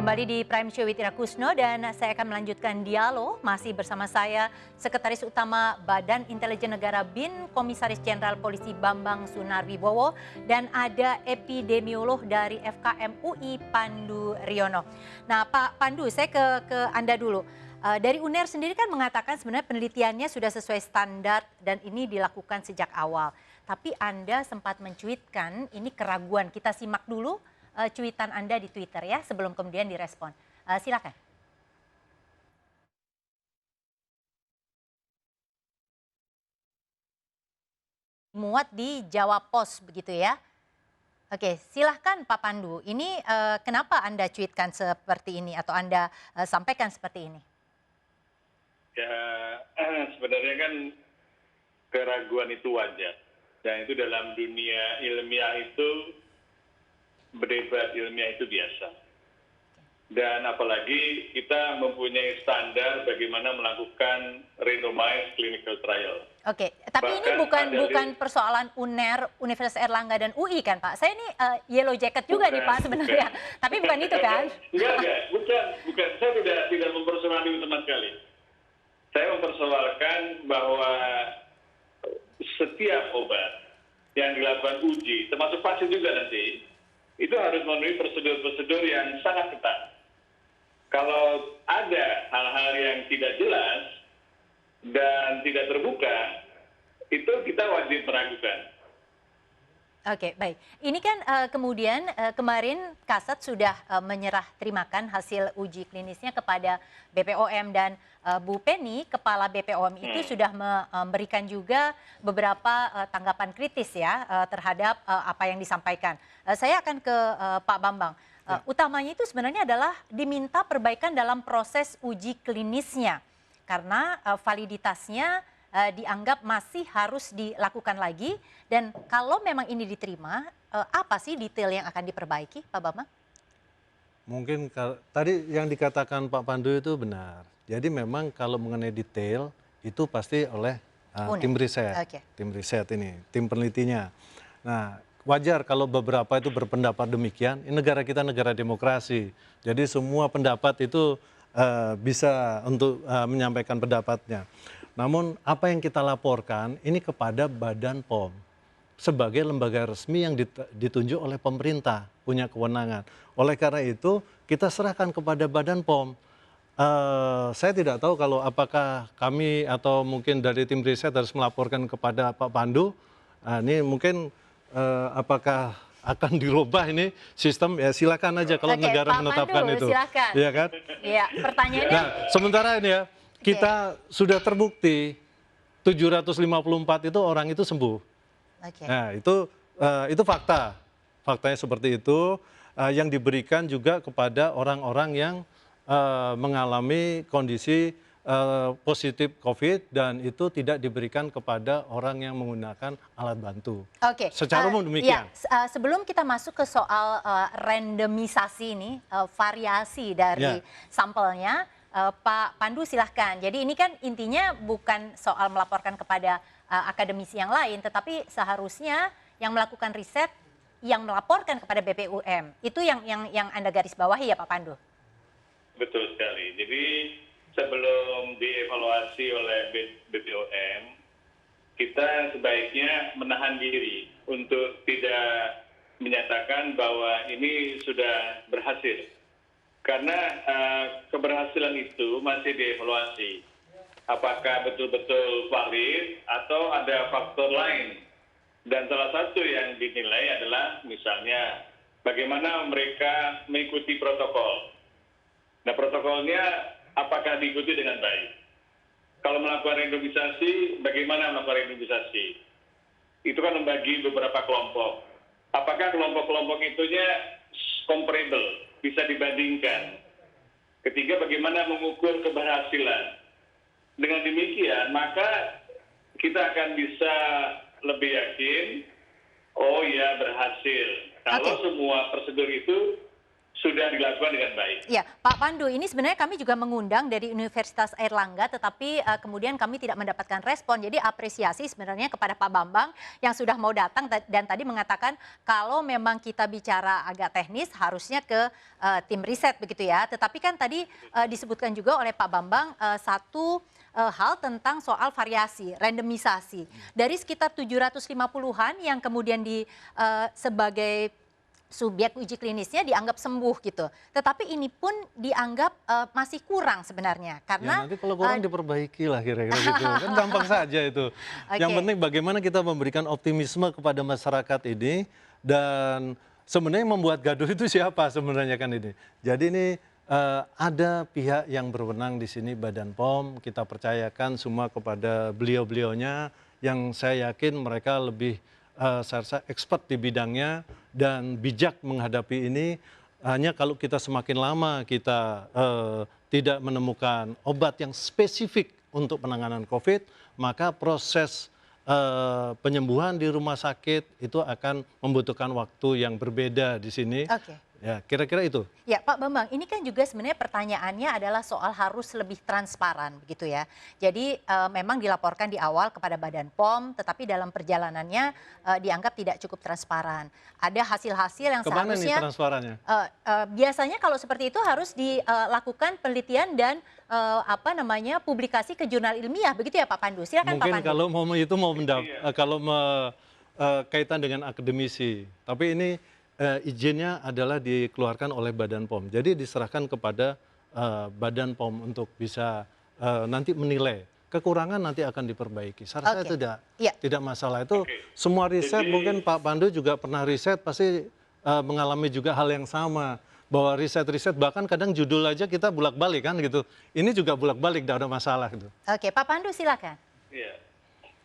Kembali di Prime Show with Ira Kusno dan saya akan melanjutkan dialog masih bersama saya Sekretaris Utama Badan Intelijen Negara BIN Komisaris Jenderal Polisi Bambang Sunarwibowo dan ada epidemiolog dari FKM UI Pandu Riono. Nah Pak Pandu, saya ke Anda dulu. Dari UNER sendiri kan mengatakan sebenarnya penelitiannya sudah sesuai standar dan ini dilakukan sejak awal. Tapi Anda sempat mencuitkan ini keraguan. Kita simak dulu cuitan Anda di Twitter ya sebelum kemudian direspon. Silakan. Muat di Jawa Post begitu ya. Oke, silahkan Pak Pandu. Ini kenapa Anda cuitkan seperti ini atau Anda sampaikan seperti ini? Ya, sebenarnya kan keraguan itu wajar. Dan itu dalam dunia ilmiah itu, berdebat ilmiah itu biasa. Dan apalagi kita mempunyai standar bagaimana melakukan randomized clinical trial. Oke, tapi ini bukan persoalan UNER, Universitas Erlangga dan UI kan Pak? Saya ini yellow jacket juga nih Pak sebenarnya. Tapi bukan itu kan? Bukan. Saya tidak mempersoalkan itu sama sekali. Saya mempersoalkan bahwa setiap obat yang dilakukan uji, termasuk vaksin juga nanti, itu harus memenuhi prosedur-prosedur yang sangat ketat. Kalau ada hal-hal yang tidak jelas dan tidak terbuka, itu kita wajib meragukan. Oke, baik. Ini kan kemudian kemarin Kasat sudah menyerah terimakan hasil uji klinisnya kepada BPOM dan Bu Penny, Kepala BPOM itu sudah memberikan juga beberapa tanggapan kritis ya terhadap apa yang disampaikan. Saya akan ke Pak Bambang. Utamanya itu sebenarnya adalah diminta perbaikan dalam proses uji klinisnya karena validitasnya dianggap masih harus dilakukan lagi dan kalau memang ini diterima, apa sih detail yang akan diperbaiki, Pak Bambang? Mungkin tadi yang dikatakan Pak Pandu itu benar. Jadi memang kalau mengenai detail itu pasti oleh tim riset, tim riset ini, tim penelitinya. Nah, wajar kalau beberapa itu berpendapat demikian. Ini negara kita negara demokrasi, jadi semua pendapat itu bisa untuk menyampaikan pendapatnya. Namun apa yang kita laporkan ini kepada Badan POM sebagai lembaga resmi yang ditunjuk oleh pemerintah, punya kewenangan. Oleh karena itu kita serahkan kepada Badan POM. Saya tidak tahu kalau apakah kami atau mungkin dari tim riset harus melaporkan kepada Pak Pandu. Ini mungkin apakah akan dirubah ini sistem, ya silakan aja kalau negara Pak menetapkan Pandu, itu. Silakan. Iya kan? Iya, pertanyaannya. Nah, sementara ini ya, kita sudah terbukti 754 itu orang itu sembuh. Nah, itu fakta. Faktanya seperti itu yang diberikan juga kepada orang-orang yang mengalami kondisi positif COVID dan itu tidak diberikan kepada orang yang menggunakan alat bantu. Secara umum demikian. Ya, sebelum kita masuk ke soal randomisasi ini, variasi dari sampelnya, Pak Pandu silahkan. Jadi ini kan intinya bukan soal melaporkan kepada akademisi yang lain, tetapi seharusnya yang melakukan riset yang melaporkan kepada BPOM. Itu yang Anda garis bawahi ya Pak Pandu? Betul sekali. Jadi sebelum dievaluasi oleh BPOM, kita sebaiknya menahan diri untuk tidak menyatakan bahwa ini sudah berhasil. Karena keberhasilan itu masih dievaluasi. Apakah betul-betul valid atau ada faktor lain. Dan salah satu yang dinilai adalah misalnya bagaimana mereka mengikuti protokol. Nah, protokolnya apakah diikuti dengan baik? Kalau melakukan randomisasi, bagaimana melakukan randomisasi? Itu kan membagi beberapa kelompok. Apakah kelompok-kelompok itunya comparable, bisa dibandingkan? Ketiga, bagaimana mengukur keberhasilan? Dengan demikian, maka kita akan bisa lebih yakin, oh ya berhasil. Kalau semua prosedur itu sudah dilakukan dengan baik. Ya, Pak Pandu, ini sebenarnya kami juga mengundang dari Universitas Airlangga, tetapi kemudian kami tidak mendapatkan respon. Jadi apresiasi sebenarnya kepada Pak Bambang yang sudah mau datang dan tadi mengatakan kalau memang kita bicara agak teknis harusnya ke tim riset begitu ya. Tetapi kan tadi disebutkan juga oleh Pak Bambang satu hal tentang soal variasi, randomisasi. Dari sekitar 750-an yang kemudian sebagai subjek uji klinisnya dianggap sembuh gitu. Tetapi ini pun dianggap masih kurang sebenarnya. Karena ya, nanti kalau kurang diperbaiki lah kira-kira gitu. Kan gampang saja itu. Okay. Yang penting bagaimana kita memberikan optimisme kepada masyarakat ini. Dan sebenarnya membuat gaduh itu siapa sebenarnya kan ini. Jadi ini ada pihak yang berwenang di sini, Badan POM. Kita percayakan semua kepada beliau-beliaunya yang saya yakin mereka lebih saya rasa expert di bidangnya dan bijak menghadapi ini. Hanya kalau kita semakin lama kita tidak menemukan obat yang spesifik untuk penanganan COVID, maka proses penyembuhan di rumah sakit itu akan membutuhkan waktu yang berbeda di sini. Okay. Ya, kira-kira itu. Ya, Pak Bambang, ini kan juga sebenarnya pertanyaannya adalah soal harus lebih transparan, begitu ya. Jadi memang dilaporkan di awal kepada Badan POM, tetapi dalam perjalanannya dianggap tidak cukup transparan. Ada hasil-hasil yang Kemana seharusnya. Nih transparannya? Biasanya kalau seperti itu harus dilakukan penelitian dan publikasi ke jurnal ilmiah, begitu ya Pak Pandu. Silakan Mungkin Pak Pandu. kalau kaitan dengan akademisi, tapi ini izinnya adalah dikeluarkan oleh Badan POM. Jadi diserahkan kepada Badan POM untuk bisa nanti menilai. Kekurangan nanti akan diperbaiki. Saya rasa itu tidak masalah. Itu semua riset, mungkin Pak Pandu juga pernah riset, pasti mengalami juga hal yang sama. Bahwa riset-riset bahkan kadang judul aja kita bolak-balik kan gitu. Ini juga bolak-balik, tidak ada masalah gitu. Oke, Pak Pandu silakan. Iya.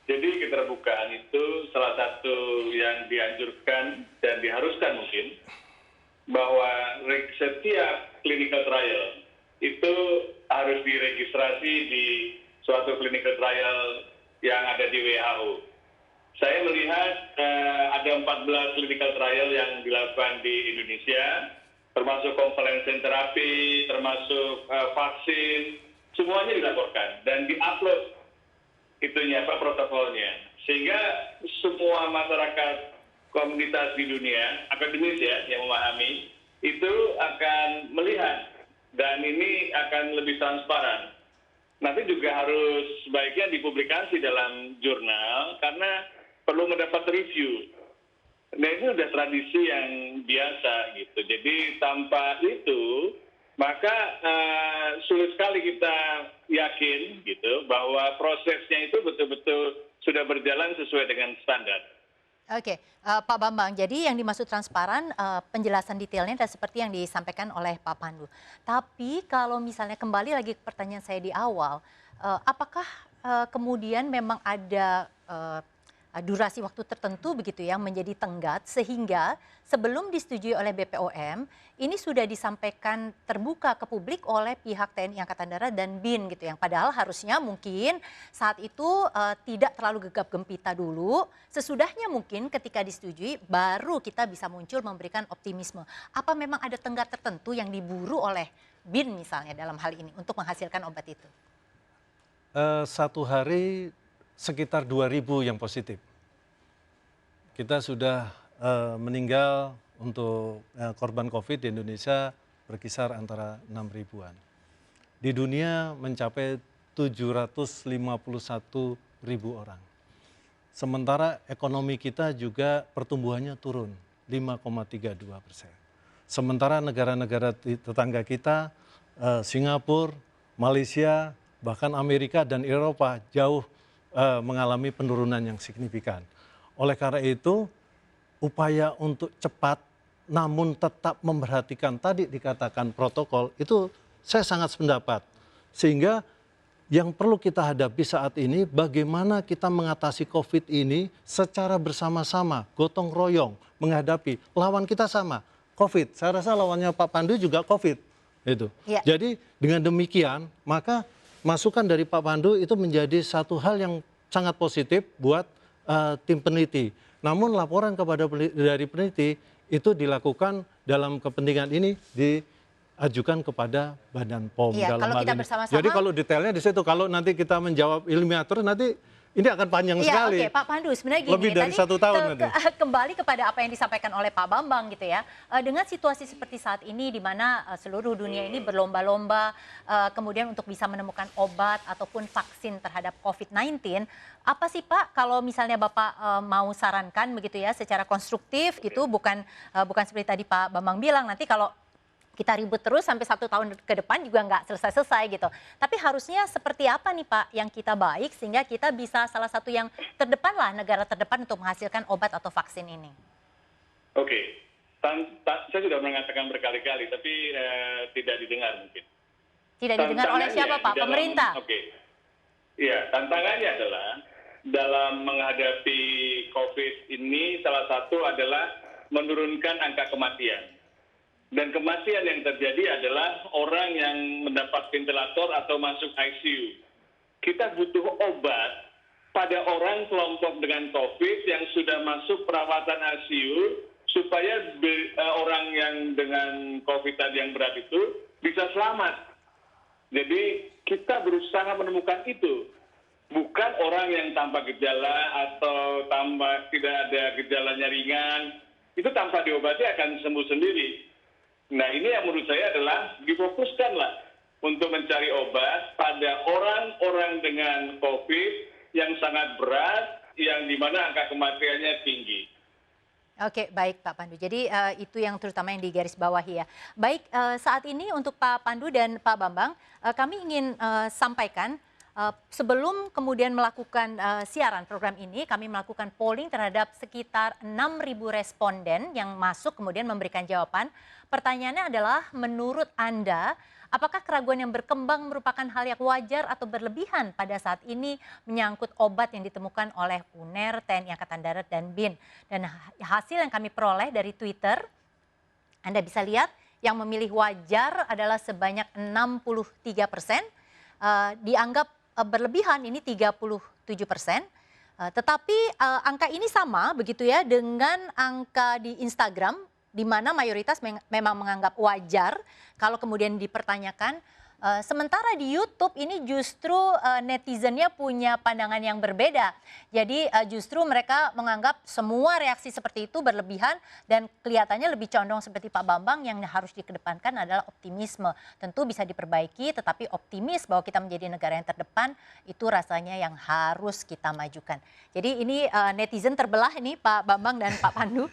Jadi keterbukaan itu salah satu yang dianjurkan dan diharuskan mungkin bahwa setiap clinical trial itu harus diregistrasi di suatu clinical trial yang ada di WHO. Saya melihat ada 14 clinical trial yang dilakukan di Indonesia, termasuk convalescent therapy, termasuk vaksin, semuanya dilaporkan dan diupload itunya Pak protokolnya, sehingga semua masyarakat komunitas di dunia akademis ya yang memahami itu akan melihat dan ini akan lebih transparan. Nanti juga harus sebaiknya dipublikasi dalam jurnal karena perlu mendapat review. Nah ini sudah tradisi yang biasa gitu. Jadi tanpa itu maka sulit sekali kita yakin gitu bahwa prosesnya itu betul-betul sudah berjalan sesuai dengan standar. Oke, Pak Bambang, jadi yang dimaksud transparan penjelasan detailnya dan seperti yang disampaikan oleh Pak Pandu. Tapi kalau misalnya kembali lagi ke pertanyaan saya di awal, apakah kemudian memang ada durasi waktu tertentu begitu yang menjadi tenggat sehingga sebelum disetujui oleh BPOM ini sudah disampaikan terbuka ke publik oleh pihak TNI Angkatan Darat dan BIN gitu yang padahal harusnya mungkin saat itu tidak terlalu gegap gempita dulu, sesudahnya mungkin ketika disetujui baru kita bisa muncul memberikan optimisme. Apa memang ada tenggat tertentu yang diburu oleh BIN misalnya dalam hal ini untuk menghasilkan obat itu? Satu hari sekitar 2.000 yang positif. Kita sudah meninggal untuk korban COVID di Indonesia berkisar antara 6.000-an. Di dunia mencapai 751.000 orang. Sementara ekonomi kita juga pertumbuhannya turun 5,32%. Sementara negara-negara tetangga kita, Singapura, Malaysia, bahkan Amerika dan Eropa jauh mengalami penurunan yang signifikan. Oleh karena itu, upaya untuk cepat namun tetap memperhatikan tadi dikatakan protokol itu saya sangat sependapat. Sehingga yang perlu kita hadapi saat ini bagaimana kita mengatasi COVID ini secara bersama-sama, gotong royong menghadapi. Lawan kita sama, COVID. Saya rasa lawannya Pak Pandu juga COVID. Itu. Ya. Jadi dengan demikian maka masukan dari Pak Pandu itu menjadi satu hal yang sangat positif buat tim peneliti. Namun laporan dari peneliti itu dilakukan dalam kepentingan ini diajukan kepada Badan POM Iya, dalam kalau hal kita ini. bersama-sama. Jadi kalau detailnya di situ, kalau nanti kita menjawab ilmiah terus nanti ini akan panjang sekali. Oke, Pak Pandu, sebenarnya gini, Lebih dari tadi 1 tahun nanti. kembali kepada apa yang disampaikan oleh Pak Bambang gitu ya. Dengan situasi seperti saat ini di mana seluruh dunia ini berlomba-lomba kemudian untuk bisa menemukan obat ataupun vaksin terhadap COVID-19, apa sih Pak kalau misalnya Bapak mau sarankan begitu ya secara konstruktif gitu, bukan seperti tadi Pak Bambang bilang nanti kalau kita ribut terus sampai 1 tahun ke depan juga nggak selesai-selesai gitu. Tapi harusnya seperti apa nih Pak yang kita baik sehingga kita bisa salah satu yang terdepan lah, negara terdepan untuk menghasilkan obat atau vaksin ini? Oke, saya sudah mengatakan berkali-kali tapi tidak didengar mungkin. Tidak didengar oleh siapa Pak? Pemerintah? Oke, iya, tantangannya adalah dalam menghadapi COVID ini salah satu adalah menurunkan angka kematian. Dan kematian yang terjadi adalah orang yang mendapat ventilator atau masuk ICU. Kita butuh obat pada orang kelompok dengan COVID yang sudah masuk perawatan ICU supaya orang yang dengan COVID tadi yang berat itu bisa selamat. Jadi kita berusaha menemukan itu. Bukan orang yang tanpa gejala atau tidak ada gejalanya ringan. Itu tanpa diobati akan sembuh sendiri. Nah ini yang menurut saya adalah difokuskanlah untuk mencari obat pada orang-orang dengan COVID yang sangat berat, yang dimana angka kematiannya tinggi. Oke, baik Pak Pandu. Jadi itu yang terutama yang digarisbawahi ya. Baik, saat ini untuk Pak Pandu dan Pak Bambang, kami ingin sampaikan sebelum kemudian melakukan siaran program ini, kami melakukan polling terhadap sekitar 6.000 responden yang masuk kemudian memberikan jawaban. Pertanyaannya adalah, menurut Anda, apakah keraguan yang berkembang merupakan hal yang wajar atau berlebihan pada saat ini menyangkut obat yang ditemukan oleh UNER, TNI Angkatan Darat, dan BIN? Dan hasil yang kami peroleh dari Twitter, Anda bisa lihat yang memilih wajar adalah sebanyak 63%, dianggap berlebihan ini 37%. Tetapi angka ini sama begitu ya dengan angka di Instagram, di mana mayoritas memang menganggap wajar kalau kemudian dipertanyakan. Sementara di YouTube ini justru netizennya punya pandangan yang berbeda. Jadi justru mereka menganggap semua reaksi seperti itu berlebihan dan kelihatannya lebih condong seperti Pak Bambang, yang harus dikedepankan adalah optimisme. Tentu bisa diperbaiki, tetapi optimis bahwa kita menjadi negara yang terdepan itu rasanya yang harus kita majukan. Jadi ini netizen terbelah ini Pak Bambang dan Pak Pandu.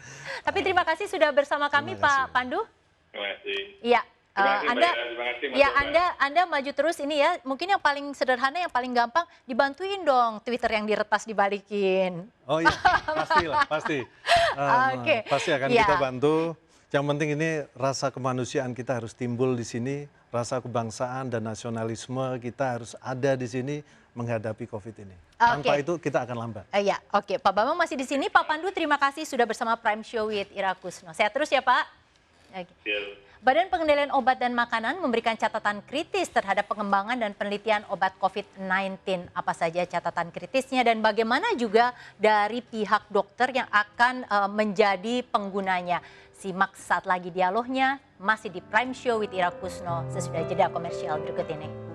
Tapi terima kasih sudah bersama kami Pak Pandu. Terima kasih. Iya. Terima kasih, Anda maju terus ini ya. Mungkin yang paling sederhana, yang paling gampang, dibantuin dong Twitter yang diretas dibalikin. Oh iya, pastilah, pasti. Oke. Pasti akan Ya. kita bantu. Yang penting ini rasa kemanusiaan kita harus timbul di sini, rasa kebangsaan dan nasionalisme kita harus ada di sini menghadapi COVID ini. Tanpa itu kita akan lambat. Iya, oke. Pak Bambang masih di sini. Pak Pandu, terima kasih sudah bersama Prime Show with Ira Kusno. Sehat terus ya Pak. Oke. Badan Pengendalian Obat dan Makanan memberikan catatan kritis terhadap pengembangan dan penelitian obat COVID-19. Apa saja catatan kritisnya dan bagaimana juga dari pihak dokter yang akan menjadi penggunanya. Simak saat lagi dialognya masih di Prime Show with Ira Kusno sesudah jeda komersial berikut ini.